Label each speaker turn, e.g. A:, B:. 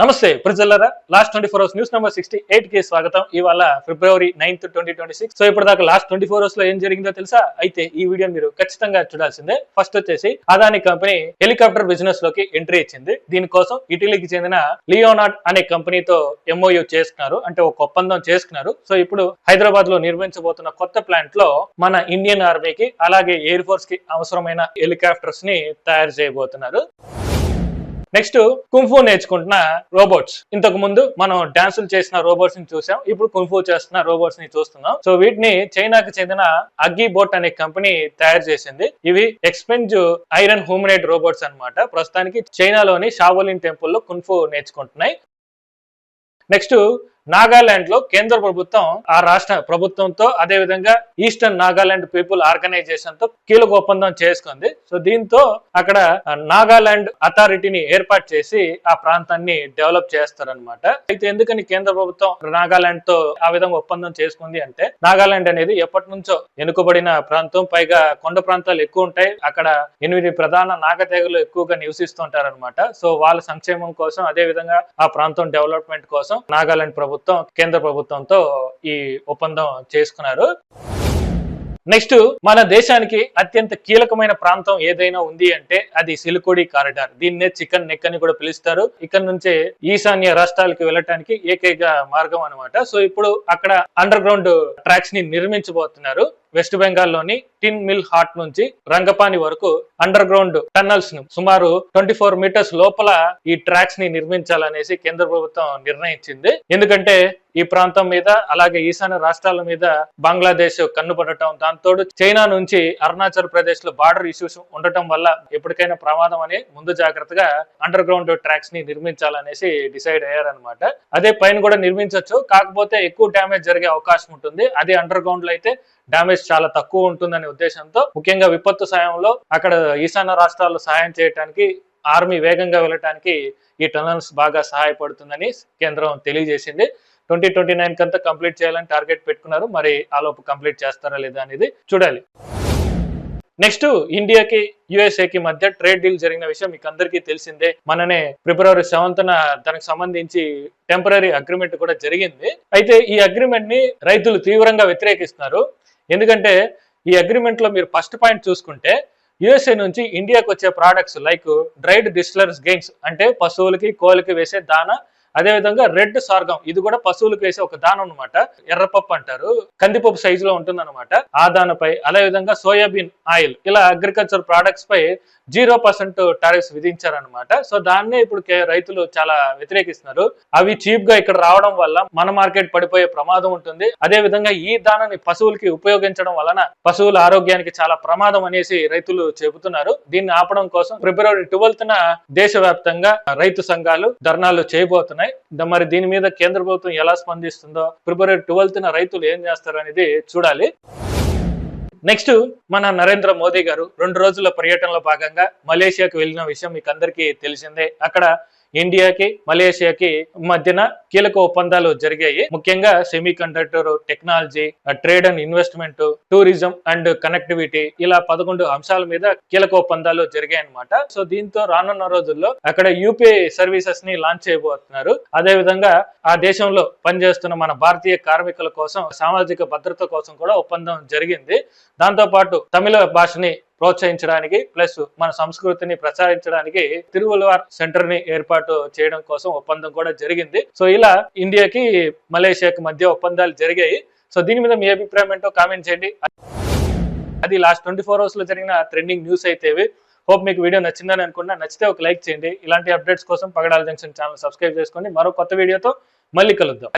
A: నమస్తే ప్రజలరా, last 24 hours news number 68 కి స్వాగతం. ఇవాళ ఫిబ్రవరి 9th 2026. సో ఇప్పుడు దాకా లాస్ట్ 24 అవర్స్ లో ఏం జరిగిందో తెలుసా? అయితే ఈ వీడియో మీరు ఖచ్చితంగా చూడాల్సిందే. ఫస్ట్ వచ్చేసి అదాని కంపెనీ హెలికాప్టర్ బిజినెస్ లోకి ఎంట్రీ ఇచ్చింది. దీనికోసం ఇటలీకి చెందిన లియోనార్డ్ అనే కంపెనీతో MOU చేసుకున్నారు, అంటే ఒక ఒప్పందం చేసుకున్నారు. సో ఇప్పుడు హైదరాబాద్ లో నిర్మించబోతున్న కొత్త ప్లాంట్ లో మన ఇండియన్ ఆర్మీకి అలాగే ఎయిర్ ఫోర్స్ కి అవసరమైన హెలికాప్టర్స్ ని తయారు చేయబోతున్నారు. నెక్స్ట్ కుంఫు నేర్చుకుంటున్న రోబోట్స్. ఇంతకు ముందు మనం డాన్సులు చేసిన రోబోట్స్ ని చూసాం, ఇప్పుడు కుంఫు చేస్తున్న రోబోట్స్ ని చూస్తున్నాం. సో వీటిని చైనాకి చెందిన అగ్గి బోట్ అనే కంపెనీ తయారు చేసింది. ఇవి ఎక్స్పెన్సివ్ ఐరన్ హ్యూమనైడ్ రోబోట్స్ అన్నమాట. ప్రస్తుతానికి చైనాలోని షావోలిన్ టెంపుల్ లో కుంఫు నేర్చుకుంటున్నాయి. నెక్స్ట్ నాగాలాండ్ లో కేంద్ర ప్రభుత్వం ఆ రాష్ట్ర ప్రభుత్వంతో అదే విధంగా ఈస్టర్న్ నాగాలాండ్ పీపుల్ ఆర్గనైజేషన్ తో కీలక ఒప్పందం చేసుకుంది. సో దీంతో అక్కడ నాగాలాండ్ అథారిటీని ఏర్పాటు చేసి ఆ ప్రాంతాన్ని డెవలప్ చేస్తారనమాట. అయితే ఎందుకని కేంద్ర ప్రభుత్వం నాగాలాండ్ తో ఆ విధంగా ఒప్పందం చేసుకుంది అంటే, నాగాలాండ్ అనేది ఎప్పటి నుంచో వెనుకబడిన ప్రాంతం, పైగా కొండ ప్రాంతాలు ఎక్కువ ఉంటాయి. అక్కడ 8 ప్రధాన నాగతెగలు ఎక్కువగా నివసిస్తుంటారనమాట. సో వాళ్ళ సంక్షేమం కోసం, అదే విధంగా ఆ ప్రాంతం డెవలప్మెంట్ కోసం నాగాలాండ్ ప్రభుత్వం కేంద్ర ప్రభుత్వంతో ఈ ఒప్పందం చేసుకున్నారు. నెక్స్ట్ మన దేశానికి అత్యంత కీలకమైన ప్రాంతం ఏదైనా ఉంది అంటే అది సిలికోడి కారిడార్. దీన్నే చికెన్ నెక్ అని కూడా పిలుస్తారు. ఇక్కడ నుంచే ఈశాన్య రాష్ట్రాలకు వెళ్ళటానికి ఏకైక మార్గం అనమాట. సో ఇప్పుడు అక్కడ అండర్ గ్రౌండ్ ట్రాక్స్ ని నిర్మించబోతున్నారు. వెస్ట్ బెంగాల్ లోని టిన్ మిల్ హాట్ నుంచి రంగపాని వరకు అండర్ గ్రౌండ్ టన్నల్స్ ను సుమారు 24 మీటర్స్ లోపల ఈ ట్రాక్స్ ని నిర్మించాలనేసి కేంద్ర ప్రభుత్వం నిర్ణయించింది. ఎందుకంటే ఈ ప్రాంతం మీద అలాగే ఈశాన్య రాష్ట్రాల మీద బంగ్లాదేశ్ కన్నుపడటం, దాంతో చైనా నుంచి అరుణాచల్ ప్రదేశ్ లో బార్డర్ ఇష్యూస్ ఉండటం వల్ల ఎప్పటికైనా ప్రమాదం అని ముందు జాగ్రత్తగా అండర్ గ్రౌండ్ ట్రాక్స్ ని నిర్మించాలనేసి డిసైడ్ అయ్యారనమాట. అదే పైన కూడా నిర్మించవచ్చు, కాకపోతే ఎక్కువ డ్యామేజ్ జరిగే అవకాశం ఉంటుంది. అదే అండర్ గ్రౌండ్ లో అయితే డ్యామేజ్ చాలా తక్కువ ఉంటుందనే ఉద్దేశంతో, ముఖ్యంగా విపత్తు సాయంలో అక్కడ ఈశాన్య రాష్ట్రాల్లో సహాయం చేయడానికి, ఆర్మీ వేగంగా వెళ్ళటానికి ఈ టనల్స్ బాగా సహాయపడుతుందని కేంద్రం తెలియజేసింది. 2029 కంతా కంప్లీట్ చేయాలని టార్గెట్ పెట్టుకున్నారు. మరి ఆ లోపు కంప్లీట్ చేస్తారా లేదా అనేది చూడాలి. నెక్స్ట్ ఇండియాకి యుఎస్ఏకి మధ్య ట్రేడ్ డీల్ జరిగిన విషయం మీకు అందరికీ తెలిసిందే. మననే ఫిబ్రవరి 7th దానికి సంబంధించి టెంపరరీ అగ్రిమెంట్ కూడా జరిగింది. అయితే ఈ అగ్రిమెంట్ ని రైతులు తీవ్రంగా వ్యతిరేకిస్తున్నారు. ఎందుకంటే ఈ అగ్రిమెంట్ లో మీరు ఫస్ట్ పాయింట్ చూసుకుంటే, యుఎస్ఏ నుంచి ఇండియాకి వచ్చే products like dried distillers gains, అంటే పశువులకి కోళ్ళకి వేసే దాన, అదే విధంగా రెడ్ సార్గం, ఇది కూడా పశువులకు వేసే ఒక దానం అనమాట. ఎర్రపప్పు అంటారు, కందిపప్పు సైజులో ఉంటుంది అనమాట. ఆ దానిపై, అదే విధంగా సోయాబీన్ ఆయిల్, ఇలా అగ్రికల్చర్ ప్రోడక్ట్స్ పై 0% టారిఫ్స్ విధించారనమాట. సో దాన్నే ఇప్పుడు రైతులు చాలా వ్యతిరేకిస్తున్నారు. అవి చీప్ గా ఇక్కడ రావడం వల్ల మన మార్కెట్ పడిపోయే ప్రమాదం ఉంటుంది. అదే విధంగా ఈ దానాన్ని పశువులకి ఉపయోగించడం వలన పశువుల ఆరోగ్యానికి చాలా ప్రమాదం అనేసి రైతులు చెబుతున్నారు. దీన్ని ఆపడం కోసం ఫిబ్రవరి 12th దేశవ్యాప్తంగా రైతు సంఘాలు ధర్నాలు చేయబోతున్నాయి. మరి దీని మీద కేంద్ర ప్రభుత్వం ఎలా స్పందిస్తుందో, ఫిబ్రవరి 12th రైతులు ఏం చేస్తారు అనేది చూడాలి. నెక్స్ట్ మన నరేంద్ర మోదీ గారు 2 రోజుల పర్యటనలో భాగంగా మలేషియాకి వెళ్ళిన విషయం మీకు అందరికీ తెలిసిందే. అక్కడ ఇండియాకి మలేషియాకి మధ్యన కీలక ఒప్పందాలు జరిగాయి. ముఖ్యంగా semi conductor technology, trade and investment, tourism and connectivity, ఇలా 11 అంశాల మీద కీలక ఒప్పందాలు జరిగాయి అనమాట. సో దీంతో రానున్న రోజుల్లో అక్కడ యూపీఐ సర్వీసెస్ ని లాంచ్ చేయబోతున్నారు. అదే విధంగా ఆ దేశంలో పనిచేస్తున్న మన భారతీయ కార్మికుల కోసం సామాజిక భద్రత కోసం కూడా ఒప్పందం జరిగింది. దాంతో పాటు తమిళ భాషని ప్రోత్సహించడానికి, ప్లస్ మన సంస్కృతిని ప్రచారించడానికి తిరువల్లువార్ సెంటర్ ని ఏర్పాటు చేయడం కోసం ఒప్పందం కూడా జరిగింది. సో ఇలా ఇండియాకి మలేషియాకి మధ్య ఒప్పందాలు జరిగాయి. సో దీని మీద మీ అభిప్రాయం ఏంటో కామెంట్ చేయండి. అది లాస్ట్ 24 అవర్స్ లో జరిగిన ట్రెండింగ్ న్యూస్ అయితే. హోప్ మీకు వీడియో నచ్చిందని అనుకున్నా. నచ్చితే ఒక లైక్ చేయండి. ఇలాంటి అప్డేట్స్ కోసం పగడాల జంక్షన్ ఛానల్ సబ్స్క్రైబ్ చేసుకోండి. మరో కొత్త వీడియోతో మళ్ళీ కలుద్దాం.